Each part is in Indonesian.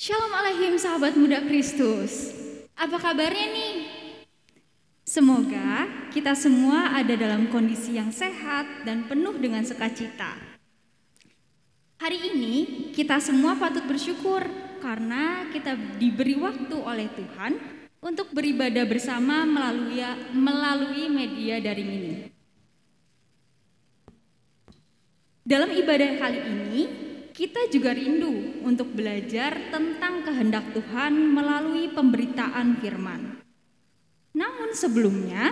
Shalom Aleihim sahabat muda Kristus. Apa kabarnya nih? Semoga kita semua ada dalam kondisi yang sehat dan penuh dengan sukacita. Hari ini kita semua patut bersyukur karena kita diberi waktu oleh Tuhan untuk beribadah bersama melalui media daring ini. Dalam ibadah kali ini, kita juga rindu untuk belajar tentang kehendak Tuhan melalui pemberitaan firman. Namun sebelumnya,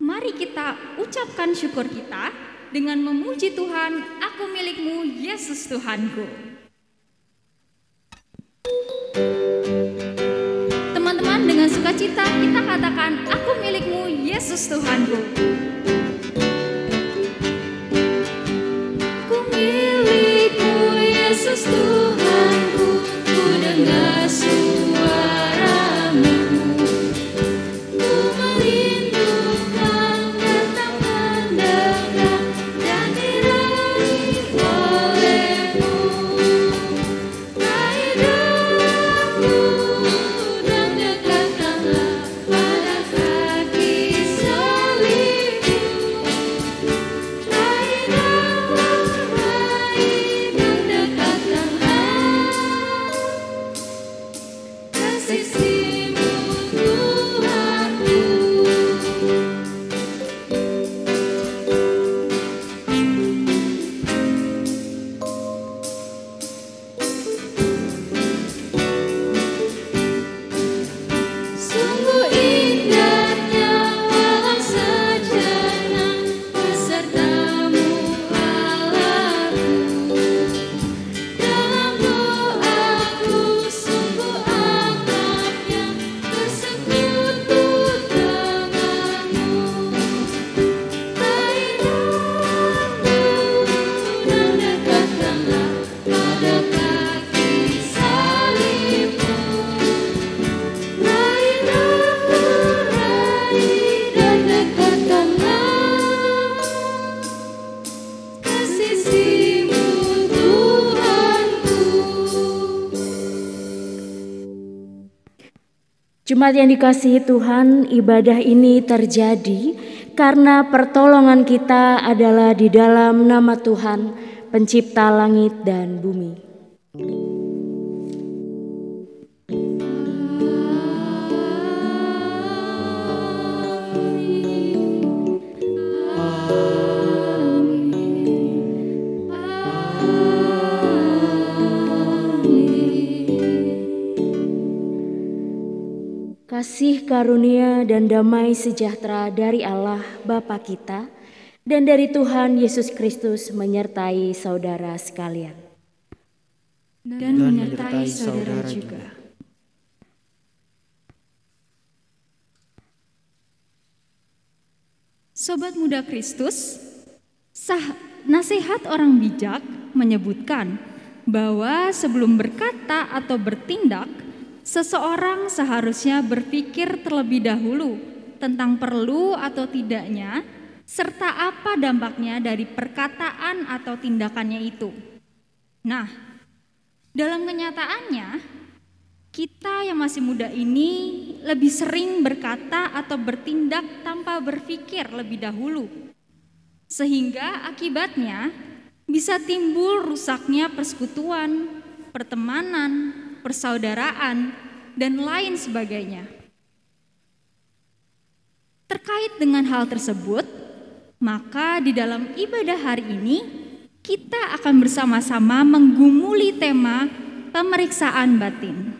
mari kita ucapkan syukur kita dengan memuji Tuhan, "Aku milikmu, Yesus Tuhanku." Teman-teman, dengan sukacita kita katakan, "Aku milikmu, Yesus Tuhanku." Yesus Tuhanku, ku dengar suaramu, ku merindukan datang mendekat dan diraih olehmu. Raih daku dan dekatkanlah pada kaki salibmu. Raih daku, kasih-Mu Tuhanku. Sungguh indahnya walau sejenak besertamu Allahku. Dalam doaku sungguh akrabnya bersekutu denganmu. Raih daku dan dekatkanlah pada kaki salibmu. Raih daku, raih dan dekatkanlah kasih-Mu Tuhanku. Jemaat yang dikasihi Tuhan, ibadah ini terjadi karena pertolongan kita adalah di dalam nama Tuhan, pencipta langit dan bumi. Kasih karunia dan damai sejahtera dari Allah Bapa kita dan dari Tuhan Yesus Kristus menyertai saudara sekalian. Dan menyertai saudara juga. Sobat muda Kristus, nasihat orang bijak menyebutkan bahwa sebelum berkata atau bertindak, seseorang seharusnya berpikir terlebih dahulu tentang perlu atau tidaknya, serta apa dampaknya dari perkataan atau tindakannya itu. Nah, dalam kenyataannya, kita yang masih muda ini lebih sering berkata atau bertindak tanpa berpikir lebih dahulu. Sehingga akibatnya bisa timbul rusaknya persekutuan, pertemanan, persaudaraan, dan lain sebagainya. Terkait dengan hal tersebut, maka di dalam ibadah hari ini, kita akan bersama-sama menggumuli tema pemeriksaan batin.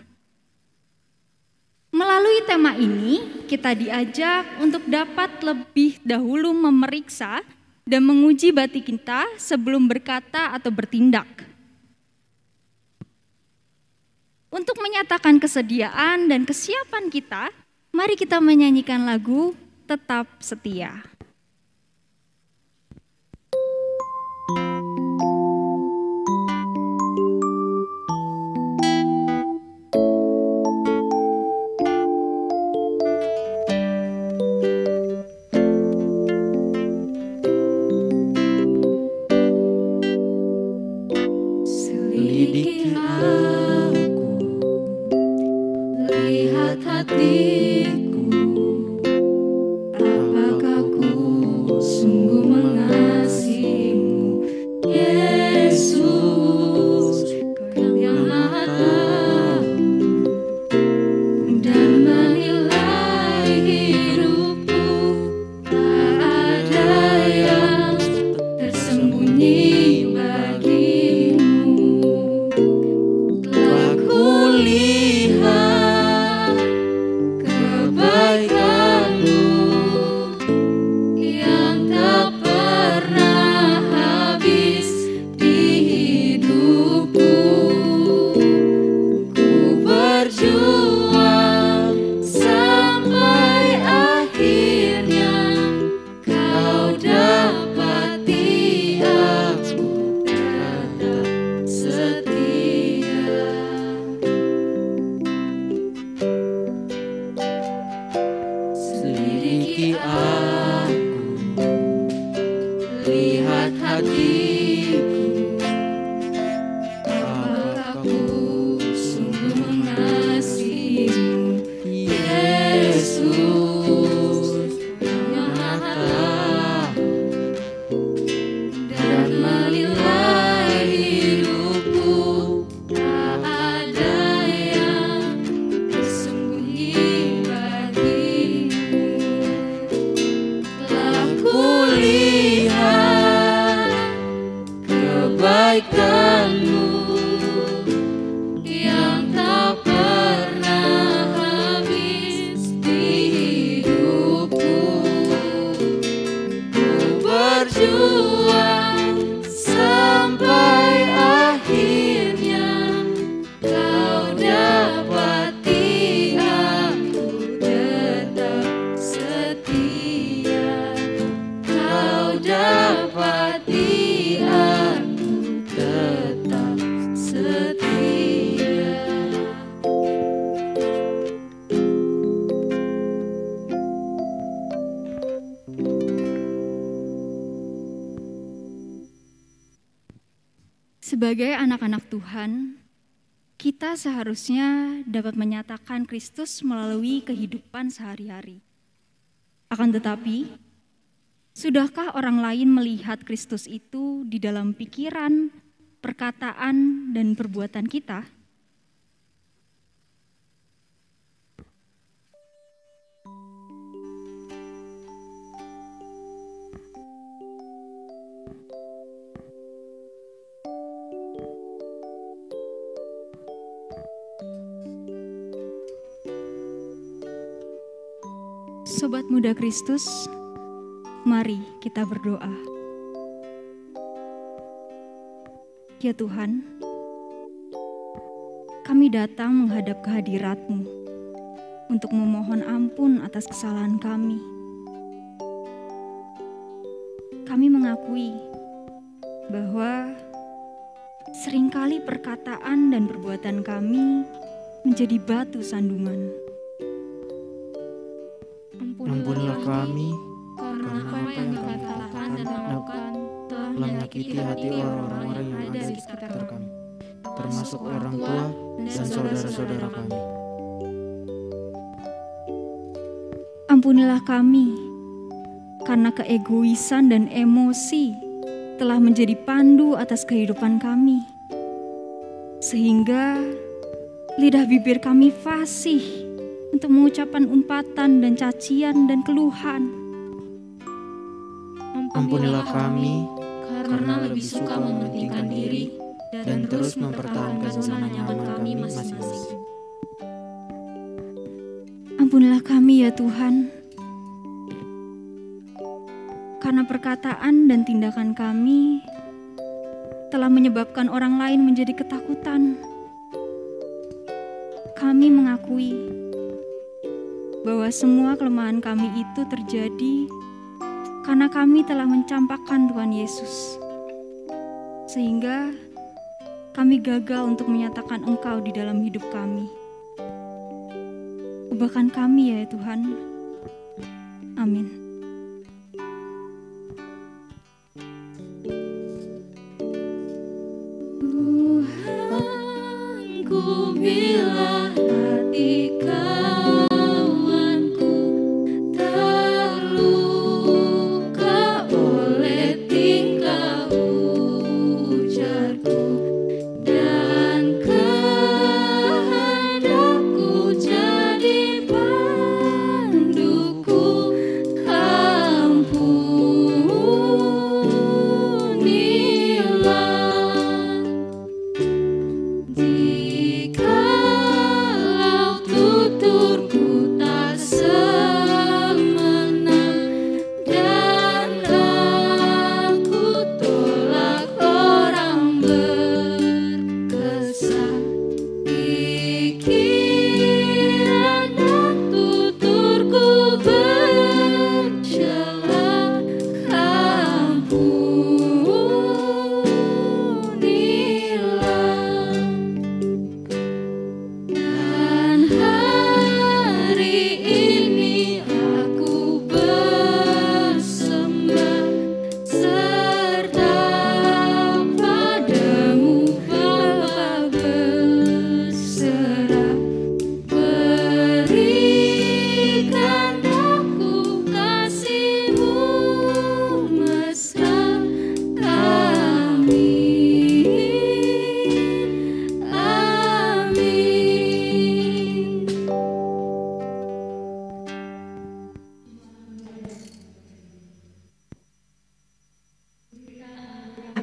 Melalui tema ini, kita diajak untuk dapat lebih dahulu memeriksa dan menguji batin kita sebelum berkata atau bertindak. Untuk menyatakan kesediaan dan kesiapan kita, mari kita menyanyikan lagu Tetap Setia. Selidiki aku kebaikan-Mu yang tak pernah habis di hidupku. Ku berjuang sampai akhirnya Kau dapati aku tetap setia. Selidiki aku, lihat hatiku, apakah ku sungguh mengasihimu, Yesus yang Maha dan menilai hidupku. Tak ada yang tersembunyi bagimu. Telah kulihat kebaikan-Mu yang tak pernah habis di hidupku. Ku berjuang sampai akhirnya Kau dapati aku tetap setia. Kau dapati aku tetap setia. Sebagai anak-anak Tuhan, kita seharusnya dapat menyatakan Kristus melalui kehidupan sehari-hari. Akan tetapi, sudahkah orang lain melihat Kristus itu di dalam pikiran, perkataan, dan perbuatan kita? Sobat Muda Kristus, mari kita berdoa. Ya Tuhan, kami datang menghadap kehadirat-Mu untuk memohon ampun atas kesalahan kami. Kami mengakui bahwa seringkali perkataan dan perbuatan kami menjadi batu sandungan. Ampunilah kami karena apa yang kami katakan dan lakukan telah menyakiti hati orang-orang yang ada di sekitar kami, termasuk orang tua dan saudara-saudara kami. Ampunilah kami karena keegoisan dan emosi telah menjadi pandu atas kehidupan kami, sehingga lidah bibir kami fasih untuk mengucapkan umpatan dan cacian dan keluhan. Ampunilah kami karena lebih suka mementingkan diri dan terus mempertahankan zona nyaman kami masing-masing. Ampunilah kami ya Tuhan, karena perkataan dan tindakan kami telah menyebabkan orang lain menjadi ketakutan. Kami mengakui bahwa semua kelemahan kami itu terjadi karena kami telah mencampakkan Tuhan Yesus, sehingga kami gagal untuk menyatakan Engkau di dalam hidup kami. Ubahkan kami ya Tuhan. Amin. Tuhan, ku bila hati kawanku terluka oleh tingkah ujarku dan kehendakku jadi panduku, ampunilah jika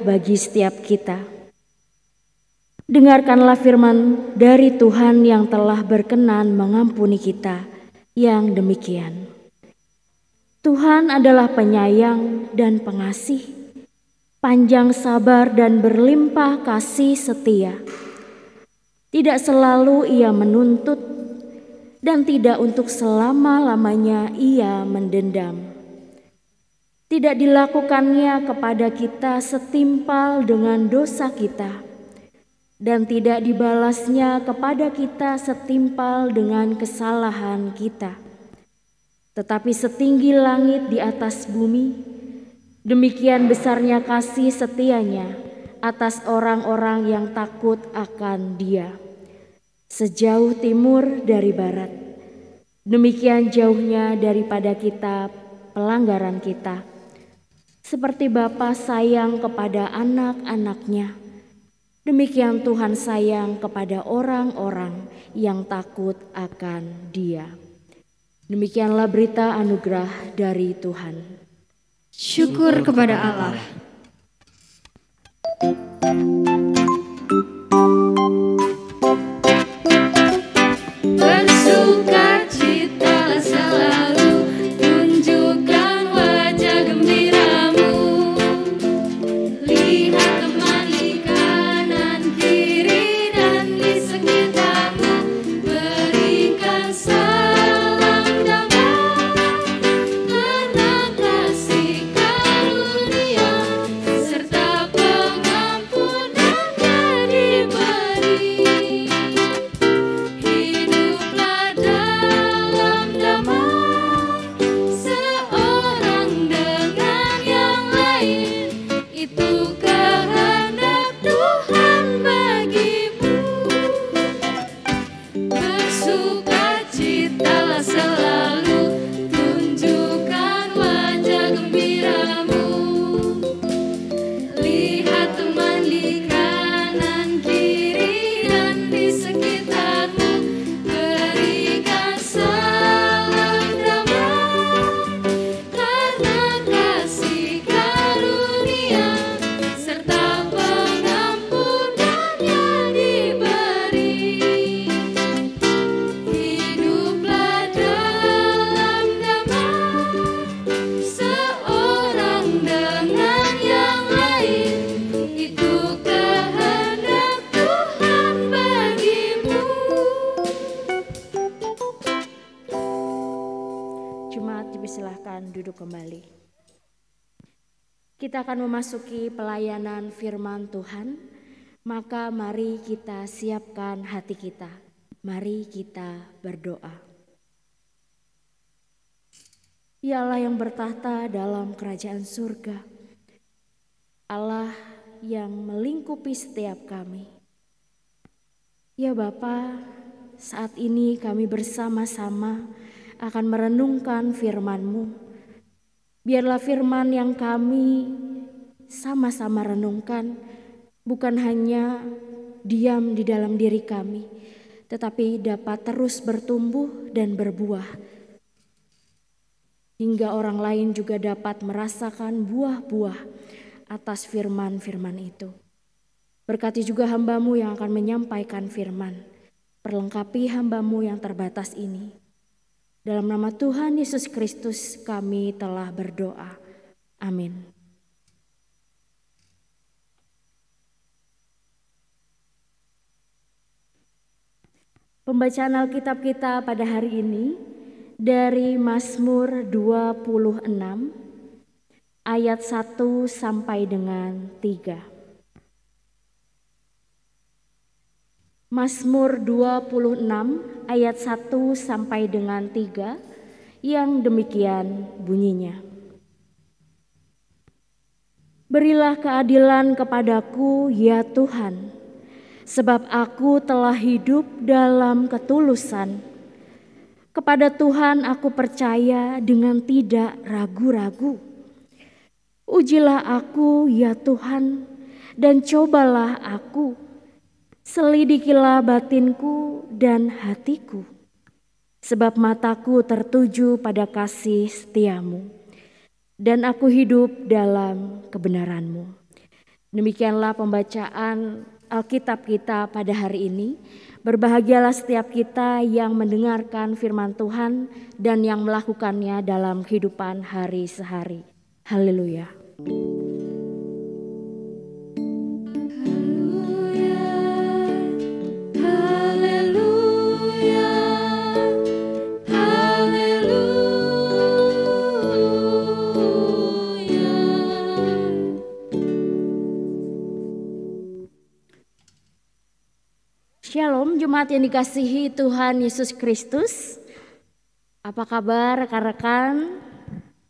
bagi setiap kita. Dengarkanlah firman dari Tuhan yang telah berkenan mengampuni kita yang demikian. Tuhan adalah penyayang dan pengasih, panjang sabar dan berlimpah kasih setia. Tidak selalu Ia menuntut, dan tidak untuk selama-lamanya Ia mendendam. Tidak dilakukannya kepada kita setimpal dengan dosa kita, dan tidak dibalasnya kepada kita setimpal dengan kesalahan kita. Tetapi setinggi langit di atas bumi, demikian besarnya kasih setianya atas orang-orang yang takut akan Dia. Sejauh timur dari barat, demikian jauhnya daripada kita pelanggaran kita. Seperti Bapa sayang kepada anak-anaknya, demikian Tuhan sayang kepada orang-orang yang takut akan Dia. Demikianlah berita anugerah dari Tuhan. Syukur kepada Allah. Bersukacitalah selalu, tunjukkan wajah gembiramu. Lihat teman di kanan kiri dan di sekitarmu, berikan salam damai, karena kasih karunia serta pengampunannya diberi. Hiduplah dalam damai, seorang dengan yang lain, itu kehendak Tuhan bagimu. Bersukacitalah selalu, tunjukkan wajah gembiramu. Lihat teman di kanan kiri dan di sekitarmu, berikan salam damai, karena kasih karunia serta pengampunannya diberi. Hiduplah dalam damai, seorang dengan yang lain, itu kehendak Tuhan bagimu. Jemaat dipersilahkan duduk kembali. Kita akan memasuki pelayanan firman Tuhan, maka mari kita siapkan hati kita. Mari kita berdoa. Ya Allah yang bertahta dalam kerajaan surga, Allah yang melingkupi setiap kami. Ya Bapa, saat ini kami bersama-sama akan merenungkan firman-Mu. Biarlah firman yang kami sama-sama renungkan bukan hanya diam di dalam diri kami, tetapi dapat terus bertumbuh dan berbuah, hingga orang lain juga dapat merasakan buah-buah atas firman-firman itu. Berkati juga hamba-Mu yang akan menyampaikan firman. Perlengkapi hamba-Mu yang terbatas ini. Dalam nama Tuhan Yesus Kristus kami telah berdoa. Amin. Pembacaan Alkitab kita pada hari ini dari Mazmur 26 ayat 1 sampai dengan 3. Mazmur 26 ayat 1 sampai dengan 3 yang demikian bunyinya. Berilah keadilan kepadaku ya Tuhan, sebab aku telah hidup dalam ketulusan. Kepada Tuhan aku percaya dengan tidak ragu-ragu. Ujilah aku ya Tuhan, dan cobalah aku. Selidikilah batinku dan hatiku, sebab mataku tertuju pada kasih setiamu, dan aku hidup dalam kebenaranmu. Demikianlah pembacaan Alkitab kita pada hari ini. Berbahagialah setiap kita yang mendengarkan firman Tuhan dan yang melakukannya dalam kehidupan hari sehari. Haleluya. Shalom jemaat yang dikasihi Tuhan Yesus Kristus. Apa kabar rekan-rekan?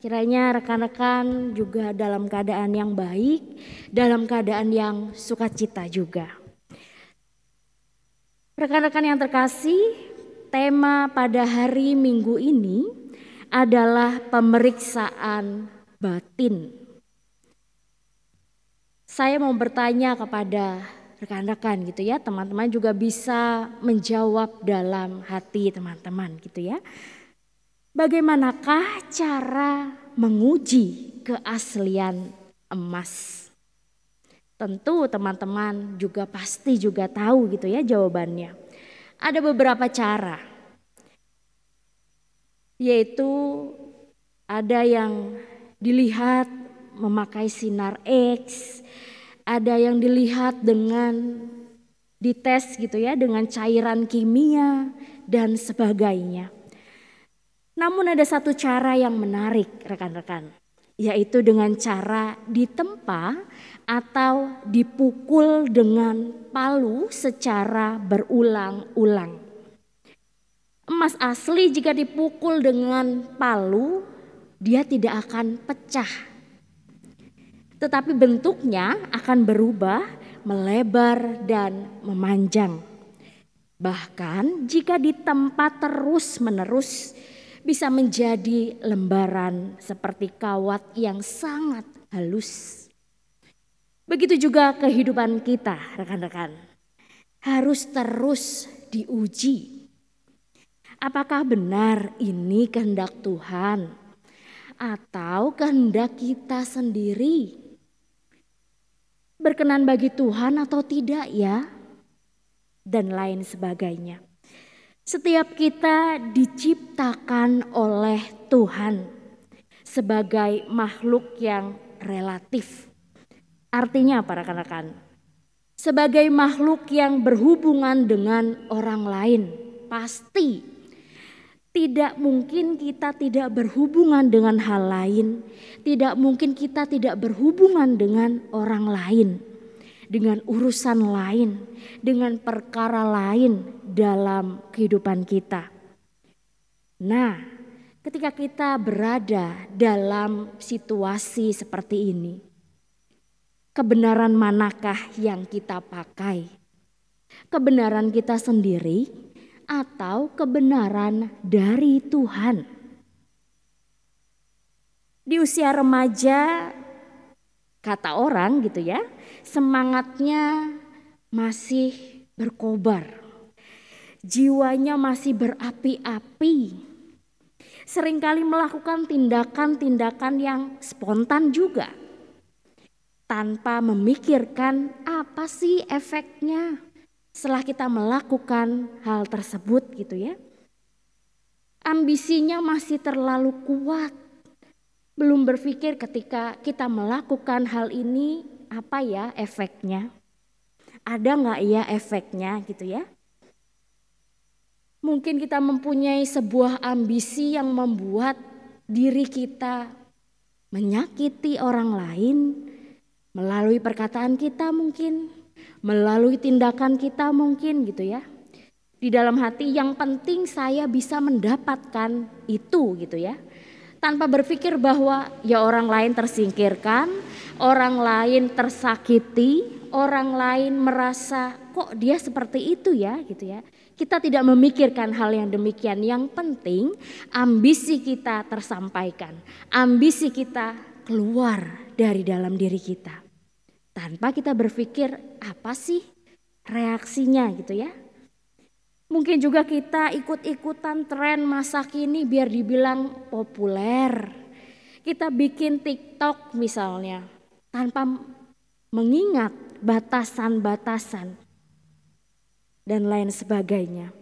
Kiranya rekan-rekan juga dalam keadaan yang baik, dalam keadaan yang sukacita juga. Rekan-rekan yang terkasih, tema pada hari Minggu ini adalah pemeriksaan batin. Saya mau bertanya kepada rekan-rekan gitu ya, teman-teman juga bisa menjawab dalam hati teman-teman gitu ya. Bagaimanakah cara menguji keaslian emas? Tentu teman-teman juga pasti juga tahu gitu ya jawabannya. Ada beberapa cara, yaitu ada yang dilihat memakai sinar X, ada yang dilihat dengan dites gitu ya, dengan cairan kimia dan sebagainya. Namun ada satu cara yang menarik rekan-rekan, yaitu dengan cara ditempa atau dipukul dengan palu secara berulang-ulang. Emas asli jika dipukul dengan palu, dia tidak akan pecah. Tetapi bentuknya akan berubah, melebar dan memanjang. Bahkan jika ditempa terus-menerus bisa menjadi lembaran seperti kawat yang sangat halus. Begitu juga kehidupan kita rekan-rekan. Harus terus diuji. Apakah benar ini kehendak Tuhan atau kehendak kita sendiri? Berkenan bagi Tuhan atau tidak ya? Dan lain sebagainya. Setiap kita diciptakan oleh Tuhan sebagai makhluk yang relatif. Artinya apa rekan-rekan? Sebagai makhluk yang berhubungan dengan orang lain. Pasti tidak mungkin kita tidak berhubungan dengan hal lain. Tidak mungkin kita tidak berhubungan dengan orang lain. Dengan urusan lain. Dengan perkara lain dalam kehidupan kita. Nah, ketika kita berada dalam situasi seperti ini. Kebenaran manakah yang kita pakai? Kebenaran kita sendiri? Atau kebenaran dari Tuhan. Di usia remaja, kata orang gitu ya, semangatnya masih berkobar. Jiwanya masih berapi-api. Seringkali melakukan tindakan-tindakan yang spontan juga. Tanpa memikirkan apa sih efeknya setelah kita melakukan hal tersebut gitu ya. Ambisinya masih terlalu kuat. Belum berpikir ketika kita melakukan hal ini apa ya efeknya. Ada gak ya efeknya gitu ya. Mungkin kita mempunyai sebuah ambisi yang membuat diri kita menyakiti orang lain. Melalui perkataan kita mungkin. Melalui tindakan kita mungkin gitu ya. Di dalam hati yang penting saya bisa mendapatkan itu gitu ya. Tanpa berpikir bahwa ya orang lain tersingkirkan, orang lain tersakiti, orang lain merasa kok dia seperti itu ya gitu ya. Kita tidak memikirkan hal yang demikian. Yang penting ambisi kita tersampaikan. Ambisi kita keluar dari dalam diri kita. Tanpa kita berpikir apa sih reaksinya gitu ya. Mungkin juga kita ikut-ikutan tren masa kini biar dibilang populer. Kita bikin TikTok misalnya tanpa mengingat batasan-batasan dan lain sebagainya.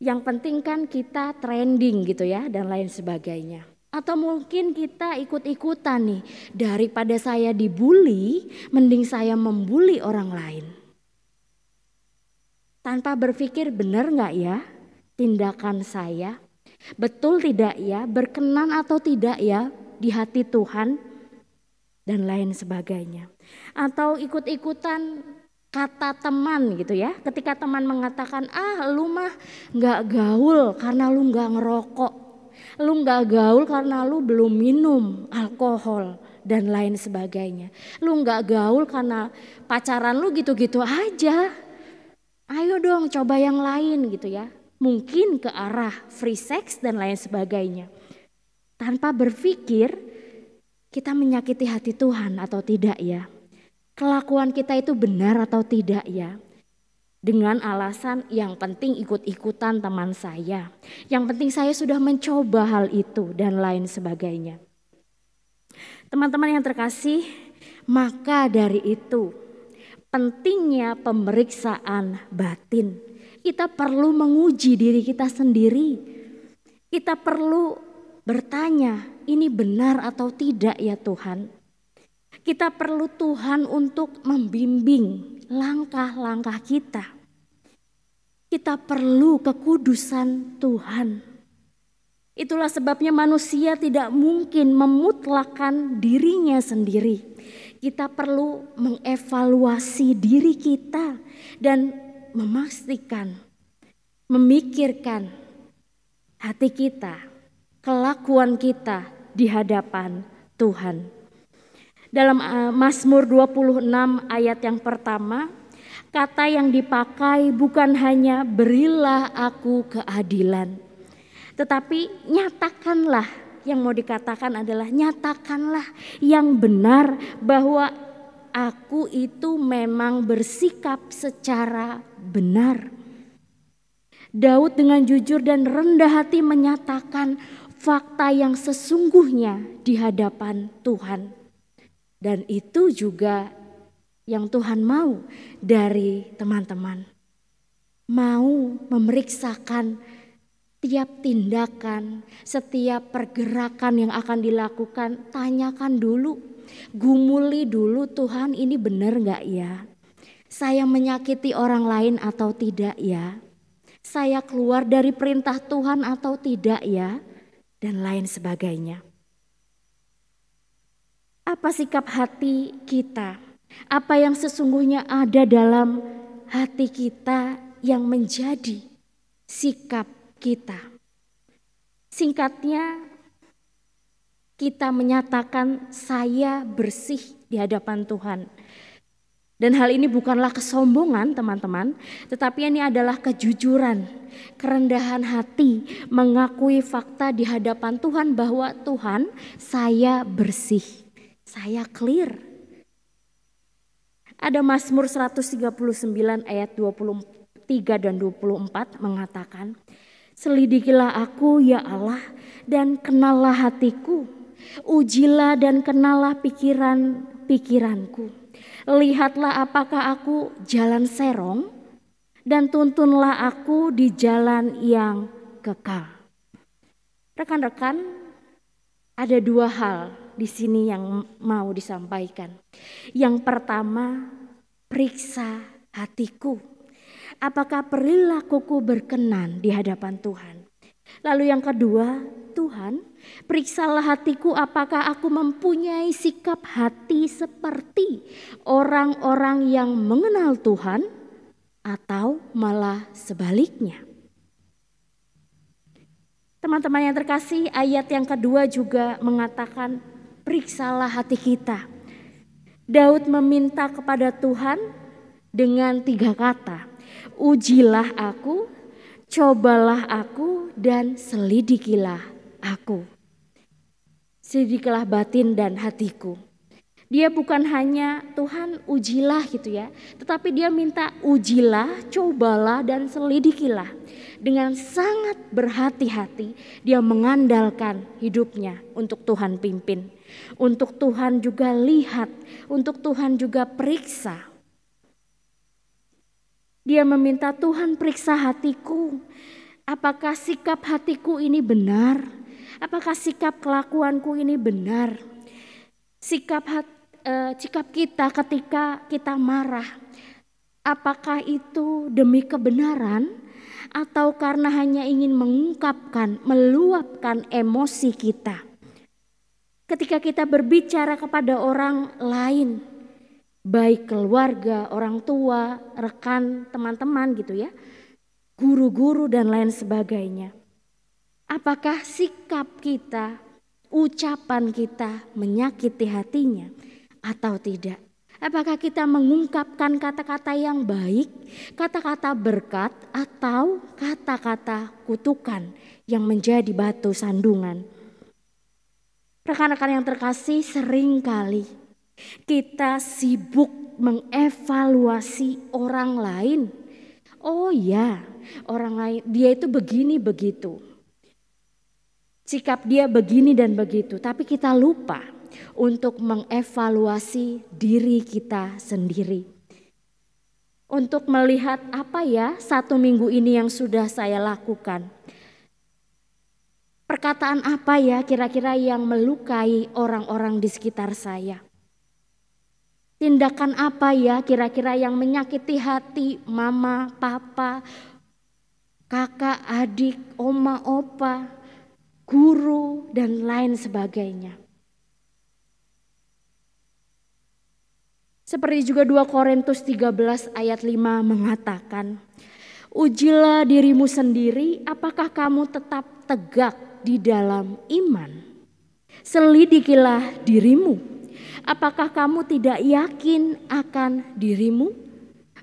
Yang penting kan kita trending gitu ya dan lain sebagainya. Atau mungkin kita ikut-ikutan nih, daripada saya dibully, mending saya membuli orang lain. Tanpa berpikir benar gak ya tindakan saya? Betul tidak ya? Berkenan atau tidak ya di hati Tuhan? Dan lain sebagainya. Atau ikut-ikutan kata teman gitu ya. Ketika teman mengatakan, lu mah gak gaul karena lu gak ngerokok. Lu gak gaul karena lu belum minum alkohol dan lain sebagainya. Lu gak gaul karena pacaran lu gitu-gitu aja. Ayo dong coba yang lain gitu ya. Mungkin ke arah free sex dan lain sebagainya. Tanpa berpikir kita menyakiti hati Tuhan atau tidak ya. Kelakuan kita itu benar atau tidak ya. Dengan alasan yang penting ikut-ikutan teman saya. Yang penting saya sudah mencoba hal itu dan lain sebagainya. Teman-teman yang terkasih, maka dari itu pentingnya pemeriksaan batin. Kita perlu menguji diri kita sendiri. Kita perlu bertanya, ini benar atau tidak ya Tuhan? Kita perlu Tuhan untuk membimbing langkah-langkah kita. Kita perlu kekudusan Tuhan. Itulah sebabnya manusia tidak mungkin memutlakkan dirinya sendiri. Kita perlu mengevaluasi diri kita dan memastikan, memikirkan hati kita, kelakuan kita di hadapan Tuhan. Dalam Mazmur 26 ayat yang pertama, kata yang dipakai bukan hanya berilah aku keadilan, tetapi nyatakanlah, yang mau dikatakan adalah nyatakanlah yang benar bahwa aku itu memang bersikap secara benar. Daud dengan jujur dan rendah hati menyatakan fakta yang sesungguhnya di hadapan Tuhan. Dan itu juga yang Tuhan mau dari teman-teman. Mau memeriksakan tiap tindakan, setiap pergerakan yang akan dilakukan, tanyakan dulu, gumuli dulu, Tuhan ini benar gak ya? Saya menyakiti orang lain atau tidak ya? Saya keluar dari perintah Tuhan atau tidak ya? Dan lain sebagainya. Apa sikap hati kita? Apa yang sesungguhnya ada dalam hati kita yang menjadi sikap kita? Singkatnya, kita menyatakan saya bersih di hadapan Tuhan. Dan hal ini bukanlah kesombongan teman-teman, tetapi ini adalah kejujuran, kerendahan hati, mengakui fakta di hadapan Tuhan bahwa Tuhan, saya bersih, saya clear. Ada Mazmur 139 ayat 23 dan 24 mengatakan, selidikilah aku ya Allah dan kenallah hatiku, ujilah dan kenallah pikiranku. Lihatlah apakah aku jalan serong dan tuntunlah aku di jalan yang kekal. Rekan-rekan, ada dua hal di sini yang mau disampaikan. Yang pertama, periksa hatiku. Apakah perilakuku berkenan di hadapan Tuhan? Lalu yang kedua, Tuhan, periksalah hatiku apakah aku mempunyai sikap hati seperti orang-orang yang mengenal Tuhan atau malah sebaliknya. Teman-teman yang terkasih, ayat yang kedua juga mengatakan periksalah hati kita. Daud meminta kepada Tuhan dengan 3 kata, ujilah aku, cobalah aku, dan selidikilah aku. Selidikilah batin dan hatiku. Dia bukan hanya Tuhan ujilah gitu ya, tetapi dia minta ujilah, cobalah, dan selidikilah. dengan sangat berhati-hati dia mengandalkan hidupnya untuk Tuhan pimpin, untuk Tuhan juga lihat, untuk Tuhan juga periksa. Dia meminta, Tuhan periksa hatiku, apakah sikap hatiku ini benar? Apakah sikap kelakuanku ini benar? Sikap kita ketika kita marah, apakah itu demi kebenaran atau karena hanya ingin mengungkapkan, meluapkan emosi kita? Ketika kita berbicara kepada orang lain, baik keluarga, orang tua, rekan, teman-teman gitu ya, guru-guru dan lain sebagainya. Apakah sikap kita, ucapan kita menyakiti hatinya atau tidak? Apakah kita mengungkapkan kata-kata yang baik, kata-kata berkat atau kata-kata kutukan yang menjadi batu sandungan? Rekan-rekan yang terkasih, seringkali kita sibuk mengevaluasi orang lain. Oh ya, orang lain dia itu begini begitu. Sikap dia begini dan begitu, tapi kita lupa untuk mengevaluasi diri kita sendiri. Untuk melihat apa ya 1 minggu ini yang sudah saya lakukan. Perkataan apa ya kira-kira yang melukai orang-orang di sekitar saya. Tindakan apa ya kira-kira yang menyakiti hati mama, papa, kakak, adik, oma, opa, guru, dan lain sebagainya. Seperti juga 2 Korintus 13 ayat 5 mengatakan, ujilah dirimu sendiri apakah kamu tetap tegak di dalam iman. Selidikilah dirimu. Apakah kamu tidak yakin akan dirimu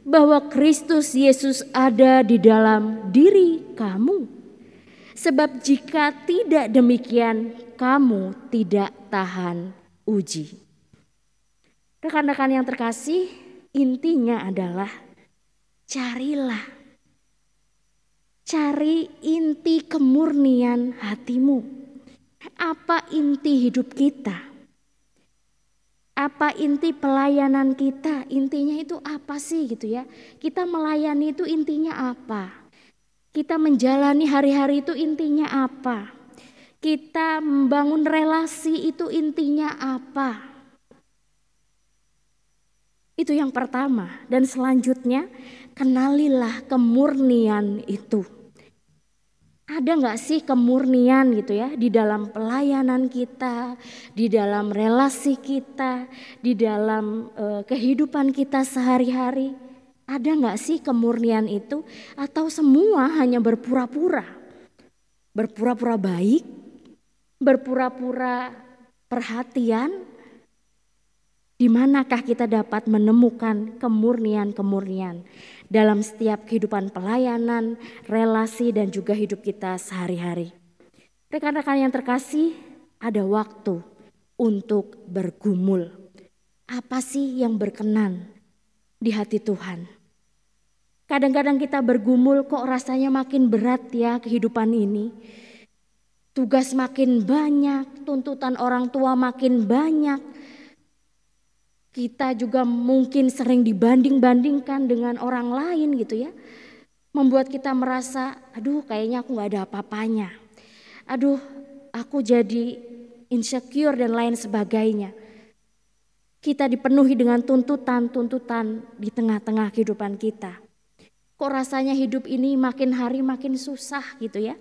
bahwa Kristus Yesus ada di dalam diri kamu? Sebab jika tidak demikian, kamu tidak tahan uji. Rekan-rekan yang terkasih, intinya adalah cari inti kemurnian hatimu. Apa inti hidup kita? Apa inti pelayanan kita? Intinya itu apa sih gitu ya? Kita melayani itu intinya apa? Kita menjalani hari-hari itu intinya apa? Kita membangun relasi itu intinya apa? Itu yang pertama. Dan selanjutnya, kenalilah kemurnian itu. Ada gak sih kemurnian gitu ya di dalam pelayanan kita, di dalam relasi kita, di dalam kehidupan kita sehari-hari? Ada gak sih kemurnian itu? Atau semua hanya berpura-pura? Berpura-pura baik, berpura-pura perhatian. Di manakah kita dapat menemukan kemurnian-kemurnian dalam setiap kehidupan pelayanan, relasi, dan juga hidup kita sehari-hari? Rekan-rekan yang terkasih, ada waktu untuk bergumul. Apa sih yang berkenan di hati Tuhan? Kadang-kadang kita bergumul, kok rasanya makin berat ya kehidupan ini. Tugas makin banyak, tuntutan orang tua makin banyak. Kita juga mungkin sering dibanding-bandingkan dengan orang lain gitu ya. Membuat kita merasa, aduh kayaknya aku gak ada apa-apanya. Aduh aku jadi insecure dan lain sebagainya. Kita dipenuhi dengan tuntutan-tuntutan di tengah-tengah kehidupan kita. Kok rasanya hidup ini makin hari makin susah gitu ya.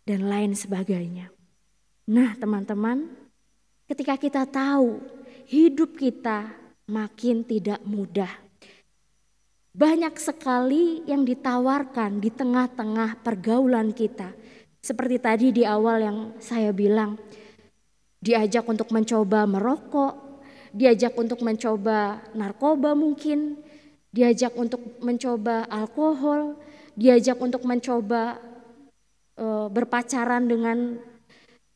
Dan lain sebagainya. Nah teman-teman, ketika kita tahu hidup kita makin tidak mudah. Banyak sekali yang ditawarkan di tengah-tengah pergaulan kita. Seperti tadi di awal yang saya bilang, diajak untuk mencoba merokok, diajak untuk mencoba narkoba mungkin, diajak untuk mencoba alkohol, diajak untuk mencoba berpacaran dengan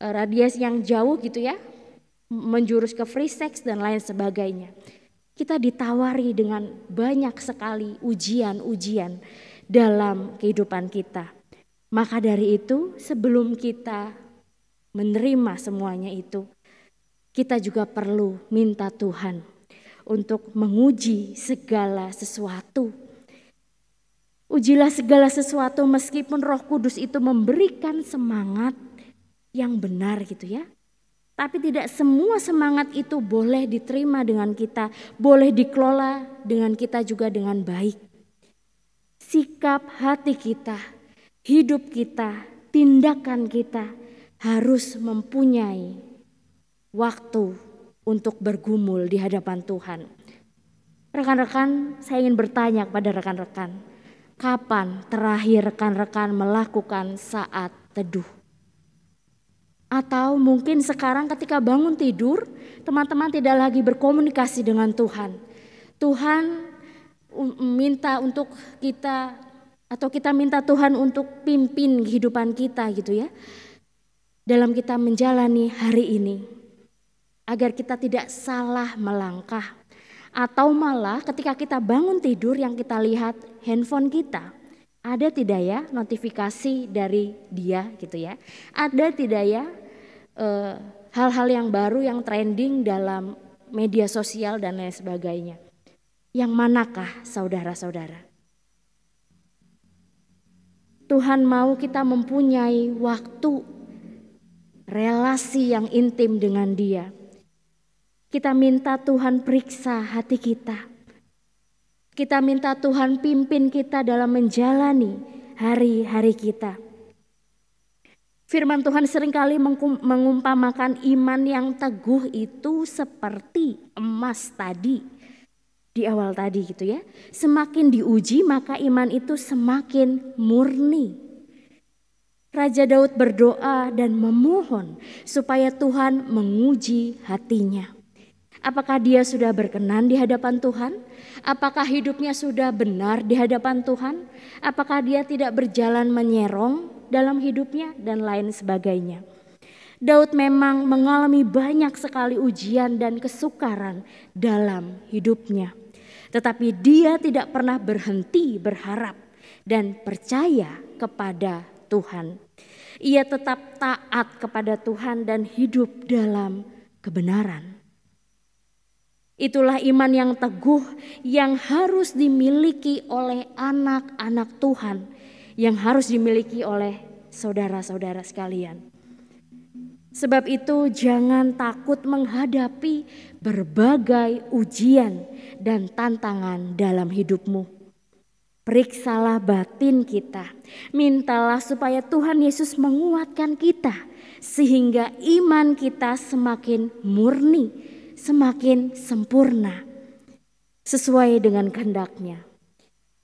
radius yang jauh gitu ya, menjurus ke free sex dan lain sebagainya. Kita ditawari dengan banyak sekali ujian-ujian dalam kehidupan kita. Maka dari itu, sebelum kita menerima semuanya itu, kita juga perlu minta Tuhan untuk menguji segala sesuatu. Ujilah segala sesuatu meskipun Roh Kudus itu memberikan semangat yang benar gitu ya. Tapi tidak semua semangat itu boleh diterima dengan kita, boleh dikelola dengan kita juga dengan baik. Sikap hati kita, hidup kita, tindakan kita harus mempunyai waktu untuk bergumul di hadapan Tuhan. Rekan-rekan, saya ingin bertanya kepada rekan-rekan, kapan terakhir rekan-rekan melakukan saat teduh? Atau mungkin sekarang ketika bangun tidur, teman-teman tidak lagi berkomunikasi dengan Tuhan. Tuhan minta untuk kita, atau kita minta Tuhan untuk pimpin kehidupan kita gitu ya. Dalam kita menjalani hari ini. Agar kita tidak salah melangkah. Atau malah ketika kita bangun tidur yang kita lihat handphone kita. Ada tidak ya notifikasi dari dia gitu ya. Ada tidak ya hal-hal yang baru yang trending dalam media sosial dan lain sebagainya. Yang manakah saudara-saudara? Tuhan mau kita mempunyai waktu, relasi yang intim dengan Dia. Kita minta Tuhan periksa hati kita. Kita minta Tuhan pimpin kita dalam menjalani hari-hari kita. Firman Tuhan seringkali mengumpamakan iman yang teguh itu seperti emas tadi. Di awal tadi gitu ya. Semakin diuji maka iman itu semakin murni. Raja Daud berdoa dan memohon supaya Tuhan menguji hatinya. Apakah dia sudah berkenan di hadapan Tuhan? Apakah hidupnya sudah benar di hadapan Tuhan? Apakah dia tidak berjalan menyerong dalam hidupnya dan lain sebagainya. Daud memang mengalami banyak sekali ujian dan kesukaran dalam hidupnya. Tetapi dia tidak pernah berhenti berharap dan percaya kepada Tuhan. Ia tetap taat kepada Tuhan dan hidup dalam kebenaran. Itulah iman yang teguh yang harus dimiliki oleh anak-anak Tuhan, yang harus dimiliki oleh saudara-saudara sekalian. Sebab itu jangan takut menghadapi berbagai ujian dan tantangan dalam hidupmu. Periksalah batin kita, mintalah supaya Tuhan Yesus menguatkan kita sehingga iman kita semakin murni, semakin sempurna sesuai dengan kehendak-Nya.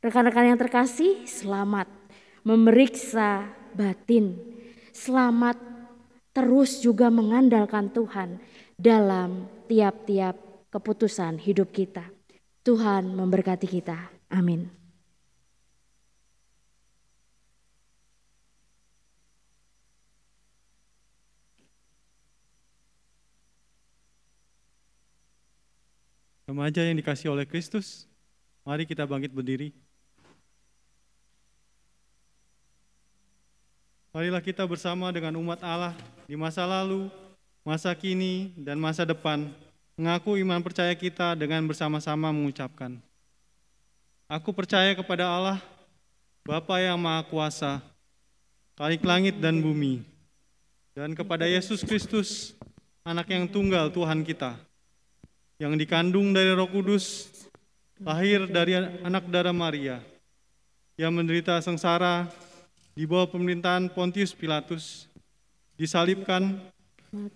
Rekan-rekan yang terkasih, selamat memeriksa batin. Selamat terus juga mengandalkan Tuhan dalam tiap-tiap keputusan hidup kita. Tuhan memberkati kita. Amin. Remaja yang dikasihi oleh Kristus, mari kita bangkit berdiri. Marilah kita bersama dengan umat Allah di masa lalu, masa kini, dan masa depan, mengaku iman percaya kita dengan bersama-sama mengucapkan, aku percaya kepada Allah, Bapa yang Maha Kuasa, Khalik langit dan bumi, dan kepada Yesus Kristus, Anak yang tunggal Tuhan kita, yang dikandung dari Roh Kudus, lahir dari anak darah Maria, yang menderita sengsara di bawah pemerintahan Pontius Pilatus, disalibkan,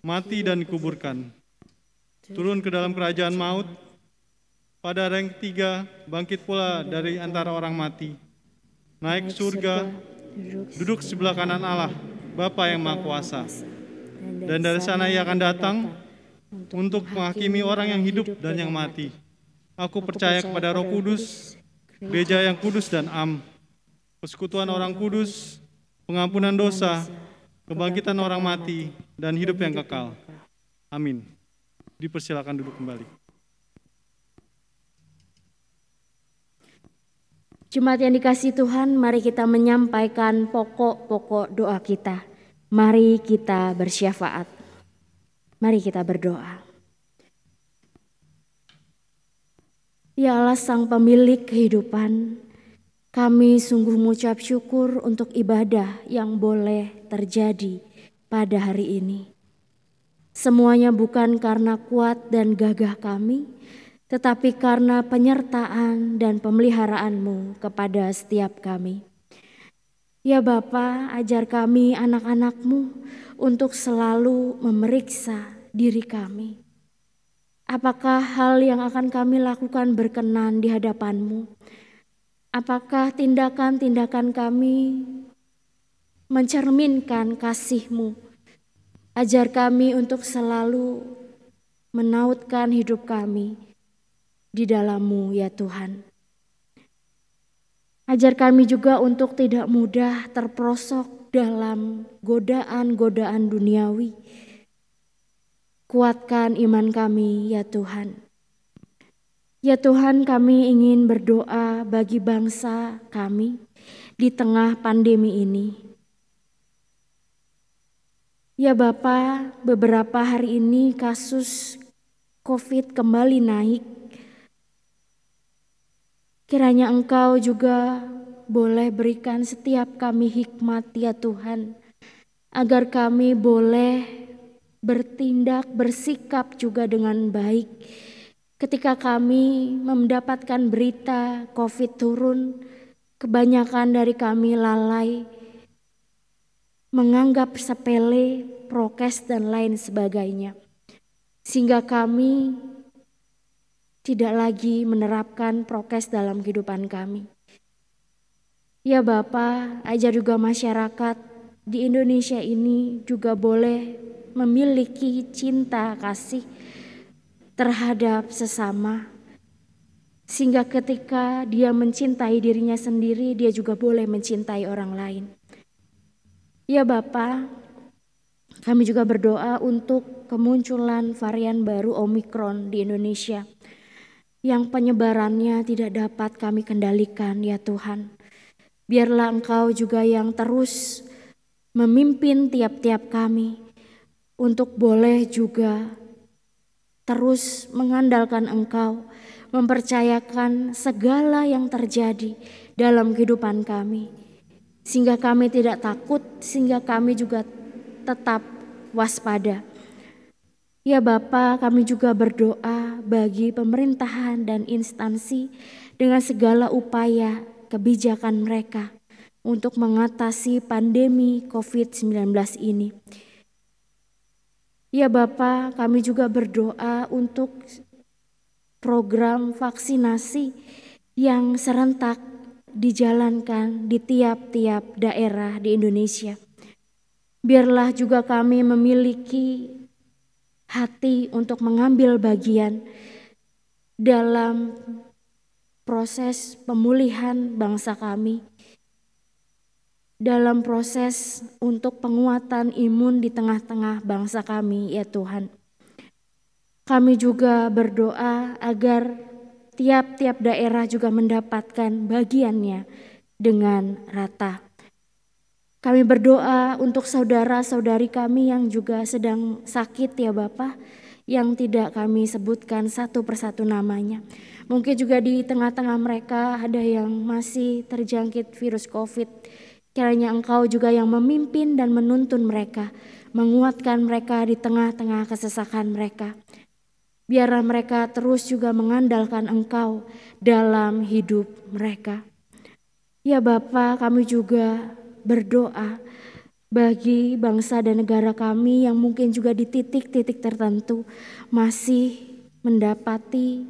mati dan dikuburkan, turun ke dalam kerajaan maut, pada hari yang ketiga bangkit pula dari antara orang mati, naik surga, duduk sebelah kanan Allah, Bapa yang Maha Kuasa, dan dari sana Ia akan datang untuk menghakimi orang yang hidup dan yang mati. Aku percaya kepada Roh Kudus, gereja yang kudus dan am, persekutuan orang kudus, pengampunan dosa, kebangkitan orang mati, dan hidup yang kekal. Amin. Dipersilakan duduk kembali. Jemaat yang dikasihi Tuhan, mari kita menyampaikan pokok-pokok doa kita. Mari kita bersyafaat. Mari kita berdoa. Ya Allah Sang Pemilik kehidupan, kami sungguh mengucap syukur untuk ibadah yang boleh terjadi pada hari ini. Semuanya bukan karena kuat dan gagah kami, tetapi karena penyertaan dan pemeliharaan-Mu kepada setiap kami. Ya Bapa, ajar kami anak-anak-Mu untuk selalu memeriksa diri kami. Apakah hal yang akan kami lakukan berkenan di hadapan-Mu? Apakah tindakan-tindakan kami mencerminkan kasih-Mu? Ajar kami untuk selalu menautkan hidup kami di dalam-Mu ya Tuhan. Ajar kami juga untuk tidak mudah terperosok dalam godaan-godaan duniawi. Kuatkan iman kami ya Tuhan. Ya Tuhan, kami ingin berdoa bagi bangsa kami di tengah pandemi ini. Ya Bapa, beberapa hari ini kasus COVID kembali naik. Kiranya Engkau juga boleh berikan setiap kami hikmat ya Tuhan, agar kami boleh bertindak, bersikap juga dengan baik. Ketika kami mendapatkan berita COVID turun, kebanyakan dari kami lalai, menganggap sepele, prokes dan lain sebagainya. Sehingga kami tidak lagi menerapkan prokes dalam kehidupan kami. Ya Bapa, ajar juga masyarakat di Indonesia ini juga boleh memiliki cinta kasih terhadap sesama. Sehingga ketika dia mencintai dirinya sendiri, dia juga boleh mencintai orang lain. Ya Bapa, kami juga berdoa untuk kemunculan varian baru Omikron di Indonesia, yang penyebarannya tidak dapat kami kendalikan ya Tuhan. Biarlah Engkau juga yang terus memimpin tiap-tiap kami untuk boleh juga terus mengandalkan Engkau, mempercayakan segala yang terjadi dalam kehidupan kami. Sehingga kami tidak takut, sehingga kami juga tetap waspada. Ya Bapa, kami juga berdoa bagi pemerintahan dan instansi dengan segala upaya kebijakan mereka untuk mengatasi pandemi COVID-19 ini. Ya Bapa, kami juga berdoa untuk program vaksinasi yang serentak dijalankan di tiap-tiap daerah di Indonesia. Biarlah juga kami memiliki hati untuk mengambil bagian dalam proses pemulihan bangsa kami, dalam proses untuk penguatan imun di tengah-tengah bangsa kami ya Tuhan. Kami juga berdoa agar tiap-tiap daerah juga mendapatkan bagiannya dengan rata. Kami berdoa untuk saudara-saudari kami yang juga sedang sakit ya Bapa, yang tidak kami sebutkan satu persatu namanya. Mungkin juga di tengah-tengah mereka ada yang masih terjangkit virus COVID. Kiranya Engkau juga yang memimpin dan menuntun mereka, menguatkan mereka di tengah-tengah kesesakan mereka. Biarlah mereka terus juga mengandalkan Engkau dalam hidup mereka. Ya Bapa, kami juga berdoa bagi bangsa dan negara kami yang mungkin juga di titik-titik tertentu masih mendapati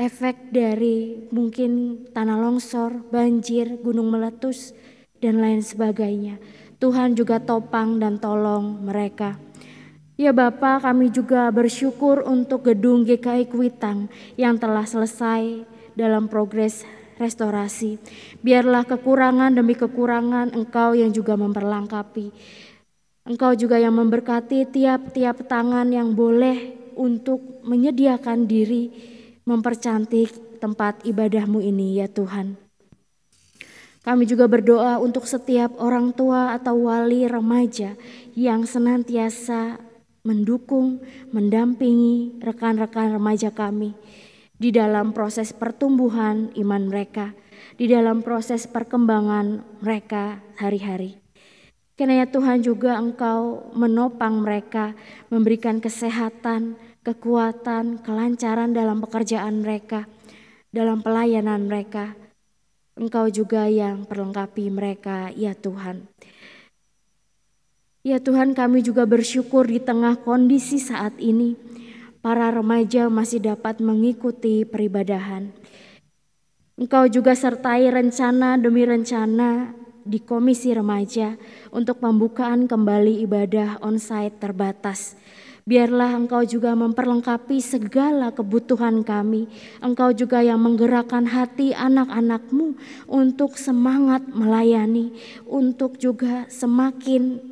efek dari mungkin tanah longsor, banjir, gunung meletus, dan lain sebagainya. Tuhan juga topang dan tolong mereka. Ya Bapa, kami juga bersyukur untuk gedung GKI Kuitang yang telah selesai dalam progres restorasi. Biarlah kekurangan demi kekurangan Engkau yang juga memperlengkapi. Engkau juga yang memberkati tiap-tiap tangan yang boleh untuk menyediakan diri, mempercantik tempat ibadah-Mu ini ya Tuhan. Kami juga berdoa untuk setiap orang tua atau wali remaja yang senantiasa mendukung, mendampingi rekan-rekan remaja kami di dalam proses pertumbuhan iman mereka, di dalam proses perkembangan mereka hari-hari. Karena ya Tuhan juga Engkau menopang mereka, memberikan kesehatan, kekuatan, kelancaran dalam pekerjaan mereka, dalam pelayanan mereka. Engkau juga yang perlengkapi mereka ya Tuhan. Ya Tuhan, kami juga bersyukur di tengah kondisi saat ini, para remaja masih dapat mengikuti peribadahan. Engkau juga sertai rencana demi rencana di Komisi Remaja untuk pembukaan kembali ibadah onsite terbatas. Biarlah Engkau juga memperlengkapi segala kebutuhan kami. Engkau juga yang menggerakkan hati anak-anak-Mu untuk semangat melayani, untuk juga semakin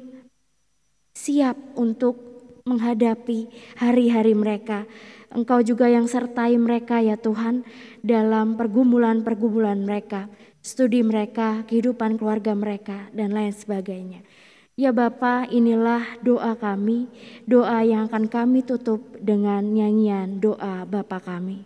siap untuk menghadapi hari-hari mereka. Engkau juga yang sertai mereka ya Tuhan dalam pergumulan-pergumulan mereka, studi mereka, kehidupan keluarga mereka, dan lain sebagainya. Ya Bapa, inilah doa kami, doa yang akan kami tutup dengan nyanyian doa Bapa kami.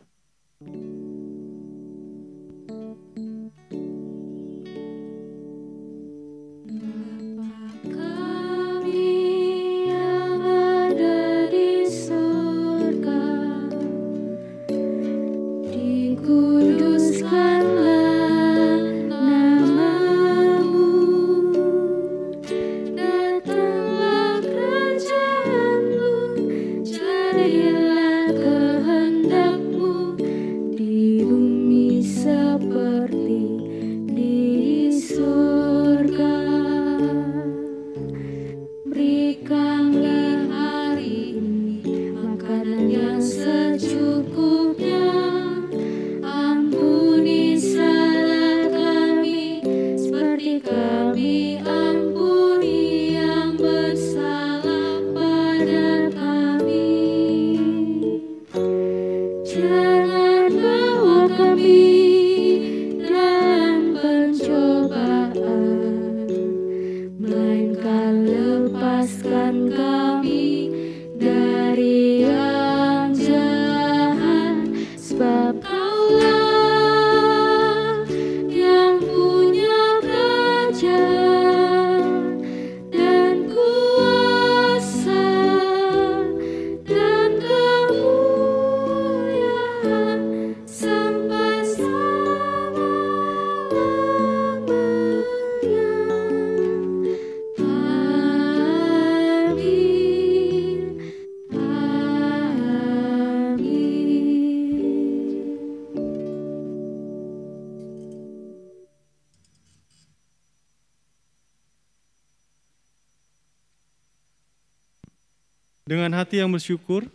Dengan hati yang bersyukur,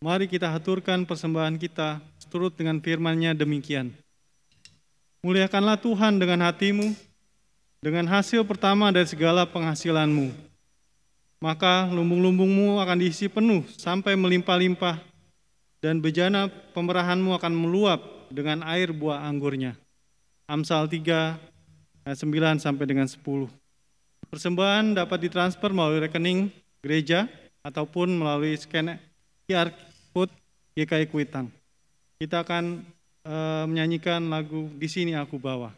mari kita haturkan persembahan kita seturut dengan firman-Nya demikian. Muliakanlah Tuhan dengan hatimu, dengan hasil pertama dari segala penghasilanmu. Maka lumbung-lumbungmu akan diisi penuh sampai melimpah-limpah, dan bejana pemerahanmu akan meluap dengan air buah anggurnya. Amsal 3 ayat 9 sampai dengan 10. Persembahan dapat ditransfer melalui rekening gereja ataupun melalui scan QR Code GKI Kuitang. Kita akan menyanyikan lagu Di Sini Aku Bawa.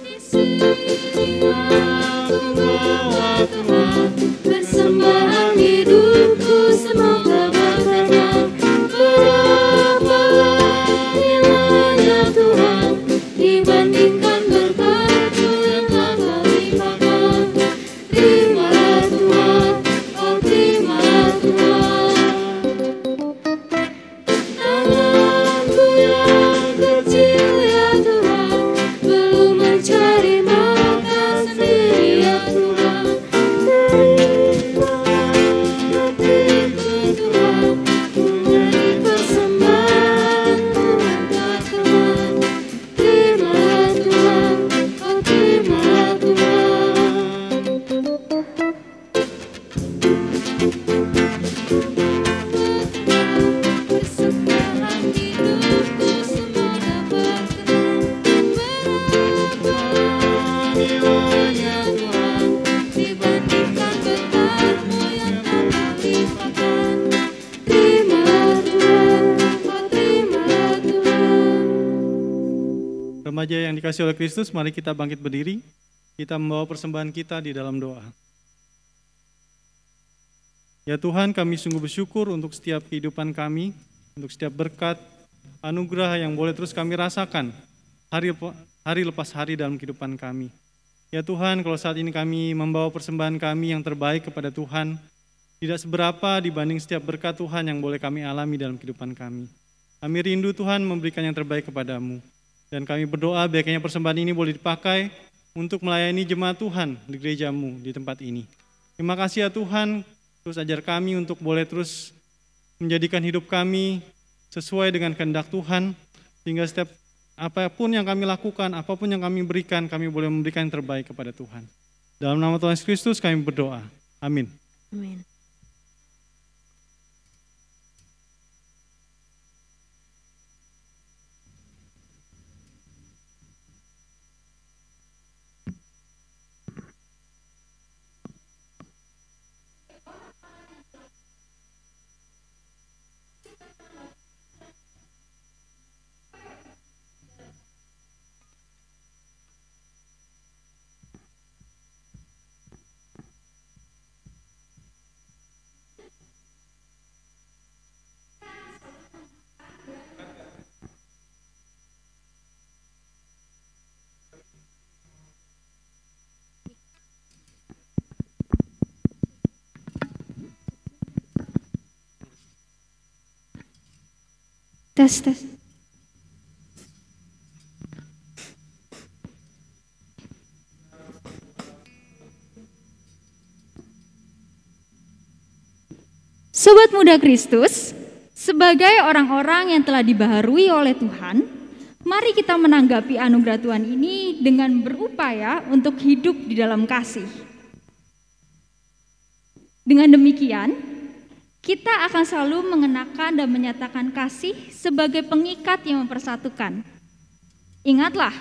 Di sini aku bawa Tuhan, persembahan hidupku semoga berkenan. Berapa nilainya Tuhan dibandingkan berkat-Mu yang telah Kau limpahkan. Terimalah Tuhan, oh terima remaja yang dikasihi oleh Kristus, mari kita bangkit berdiri. Kita membawa persembahan kita di dalam doa. Ya Tuhan, kami sungguh bersyukur untuk setiap kehidupan kami, untuk setiap berkat, anugerah yang boleh terus kami rasakan hari lepas hari dalam kehidupan kami. Ya Tuhan, kalau saat ini kami membawa persembahan kami yang terbaik kepada Tuhan, tidak seberapa dibanding setiap berkat Tuhan yang boleh kami alami dalam kehidupan kami. Kami rindu Tuhan memberikan yang terbaik kepadamu. Dan kami berdoa biarnya persembahan ini boleh dipakai untuk melayani jemaat Tuhan di gerejamu di tempat ini. Terima kasih ya Tuhan, terus ajar kami untuk boleh terus menjadikan hidup kami sesuai dengan kehendak Tuhan, sehingga setiap apapun yang kami lakukan, apapun yang kami berikan, kami boleh memberikan yang terbaik kepada Tuhan. Dalam nama Tuhan Yesus Kristus kami berdoa. Amin. Amin. Tes. Sobat Muda Kristus, sebagai orang-orang yang telah dibaharui oleh Tuhan, mari kita menanggapi anugerah Tuhan ini dengan berupaya untuk hidup di dalam kasih. Dengan demikian, kita akan selalu mengenakan dan menyatakan kasih sebagai pengikat yang mempersatukan. Ingatlah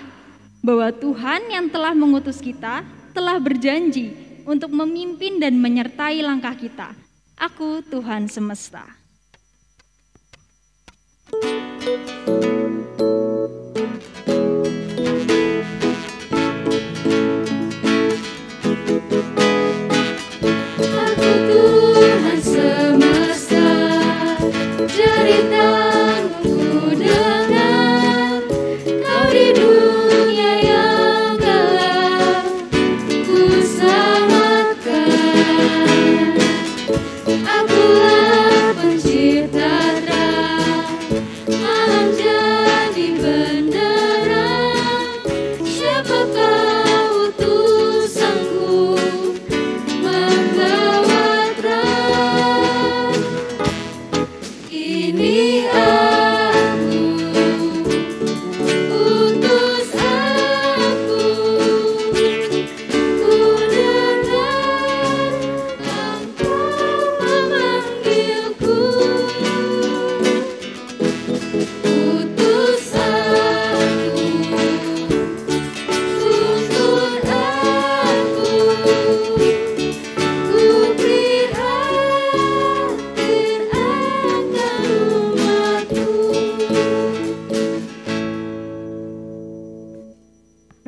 bahwa Tuhan yang telah mengutus kita telah berjanji untuk memimpin dan menyertai langkah kita. Aku Tuhan semesta.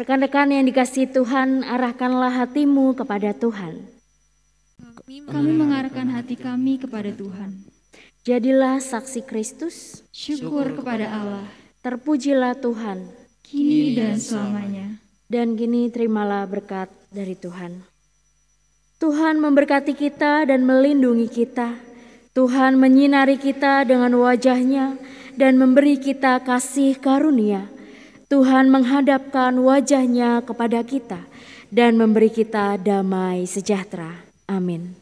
Rekan-rekan yang dikasihi Tuhan, arahkanlah hatimu kepada Tuhan. Kami mengarahkan hati kami kepada Tuhan. Jadilah saksi Kristus. Syukur kepada Allah. Terpujilah Tuhan. Kini dan selamanya. Dan kini terimalah berkat dari Tuhan. Tuhan memberkati kita dan melindungi kita. Tuhan menyinari kita dengan wajah-Nya dan memberi kita kasih karunia. Tuhan menghadapkan wajah-Nya kepada kita dan memberi kita damai sejahtera. Amin.